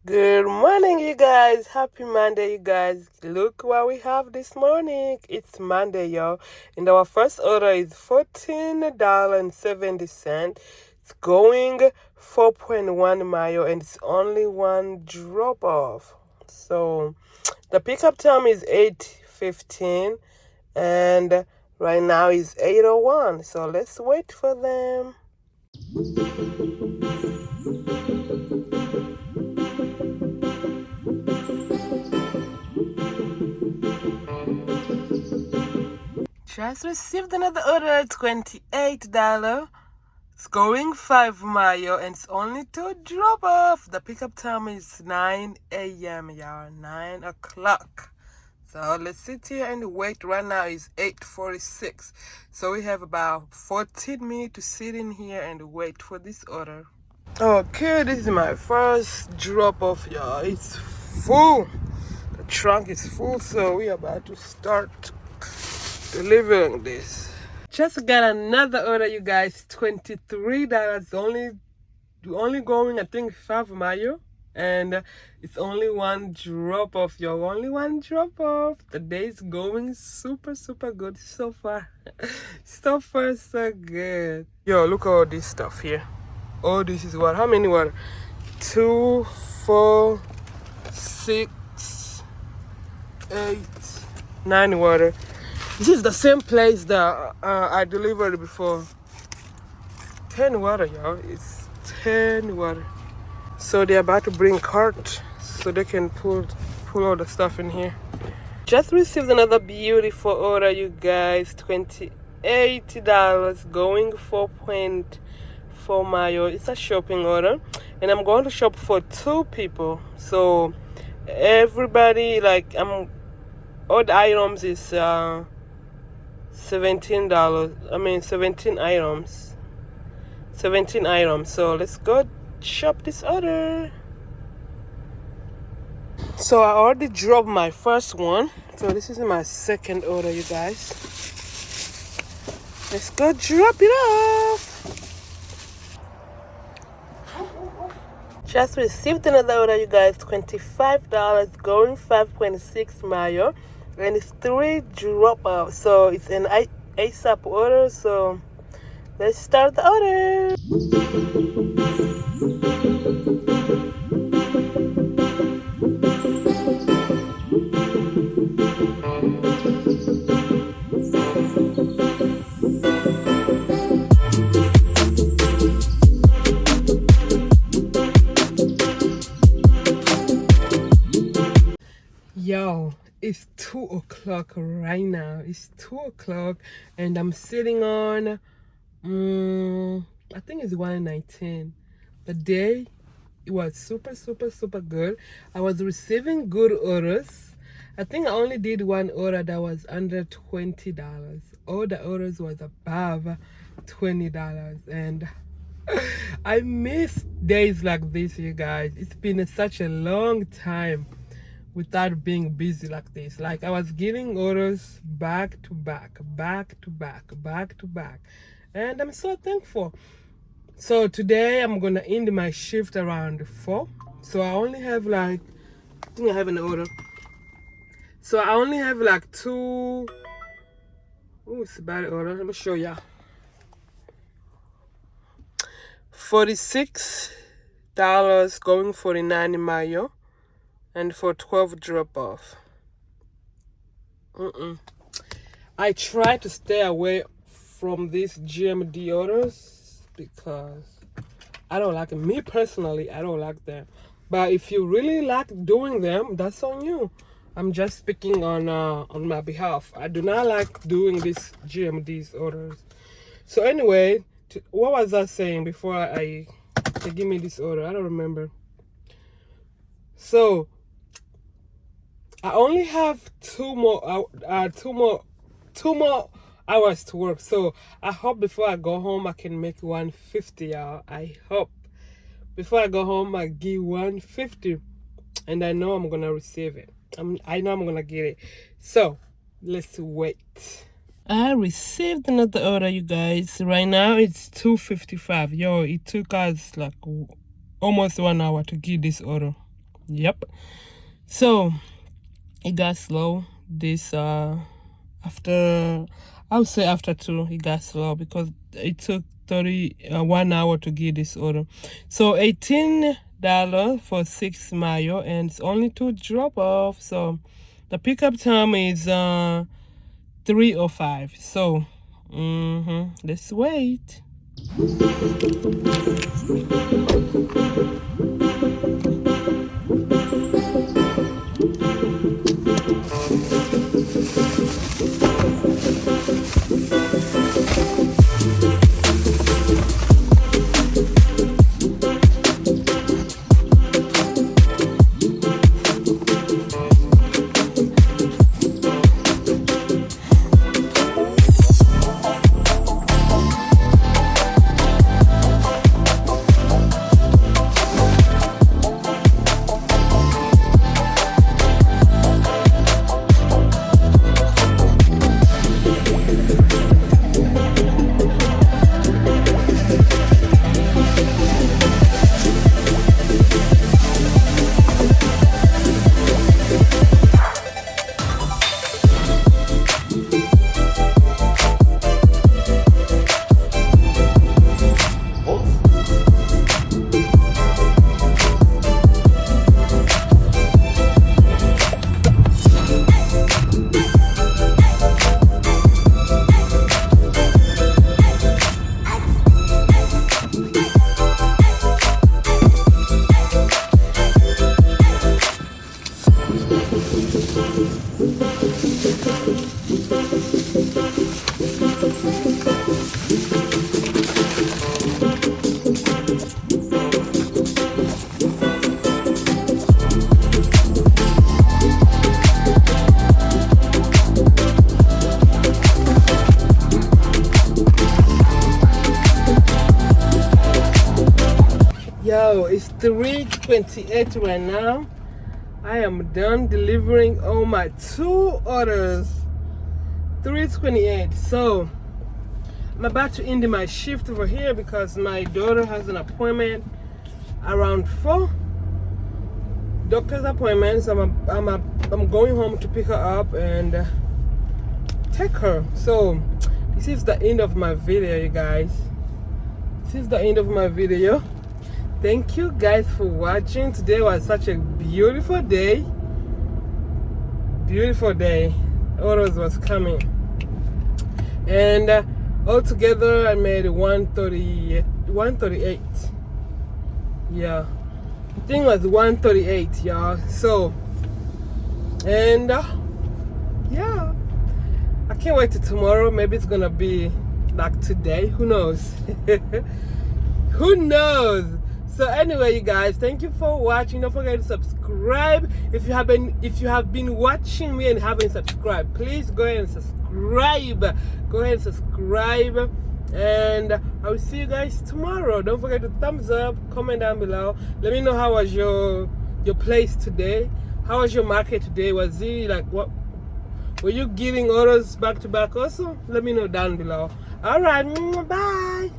Good morning, you guys. Happy Monday, you guys. Look what we have this morning. It's Monday, y'all. And our first order is $14.70. It's going 4.1 mile and it's only one drop off. So the pickup time is 8:15 and right now is 8:01. So let's wait for them. Just received another order, $28. It's going 5 mile and it's only to drop off. The pickup time is 9 a.m. y'all, 9 o'clock. So let's sit here and wait. Right now is 8:46. So we have about 14 minutes to sit in here and wait for this order. Okay, this is my first drop off, y'all. It's full. The trunk is full, so we are about to start delivering this. Just got another order, you guys. $23. Only going, I think, 5 mile. And it's only one drop off, y'all. Only one drop off. The day is going super good so far. So far, so good. Yo, look at all this stuff here. Oh, this is what? How many water? 2, 4, 6, 8, 9 water. This is the same place that I delivered before. 10 water, y'all. It's 10 water. So they're about to bring cart so they can pull all the stuff in here. Just received another beautiful order, you guys. $28 going 4.4 mile. It's a shopping order. And I'm going to shop for 2 people. So everybody, all the items is $17. I mean 17 items. 17 items. So let's go shop this order. So I already dropped my first one. So this is my second order, you guys. Let's go drop it off. Just received another order, you guys. $25 going 5.6 mile. And it's 3 drop off. So it's an ASAP order. So let's start the order. Yo, it's 2 o'clock right now. It's 2 o'clock and I'm sitting on I think it's 119. The day, it was super good. I was receiving good orders. I think I only did one order that was under $20. All the orders was above $20, and I miss days like this, you guys. It's been such a long time without being busy like this. Like, I was getting orders back to back, and I'm so thankful. So today I'm gonna end my shift around 4. So I only have I think I have an order. So I only have 2. Oh, it's a bad order. Let me show ya. $46 going 49 mile and for 12 drop off. I try to stay away from these GMD orders because I don't like them. Me personally, I don't like them. But if you really like doing them, that's on you. I'm just speaking on my behalf. I do not like doing these GMD's orders. So anyway, what was I saying before they give me this order? I don't remember. So I only have 2 more hours to work. So I hope before I go home I can make 150, y'all. I hope before I go home I give 150, and I know I'm gonna receive it. I know I'm gonna get it. So let's wait. I received another order, you guys. Right now it's 2:55. Yo, it took us almost 1 hour to get this order. Yep. So it got slow this after, I would say after 2 it got slow because it took 1 hour to get this order. So $18 for 6 mayo, and it's only 2 drop off. So the pickup time is 3:05. So let's wait. Yo, it's 3:28 right now. I am done delivering all my 2 orders. 3:28. So I'm about to end my shift over here because my daughter has an appointment around 4. Doctor's appointment. So I'm going home to pick her up and take her. So this is the end of my video, you guys. This is the end of my video. Thank you guys for watching. Today was such a beautiful day. Beautiful day. Orders was coming. And altogether I made 138. Yeah. I think it was 138, y'all. So, and yeah. I can't wait till tomorrow. Maybe it's gonna be like today. Who knows? Who knows? So anyway, you guys, thank you for watching. Don't forget to subscribe. If you have been watching me and haven't subscribed, please go ahead and subscribe. Go ahead and subscribe. And I will see you guys tomorrow. Don't forget to thumbs up, comment down below. Let me know how was your place today. How was your market today? Was it like what? Were you getting orders back to back also? Let me know down below. All right, bye.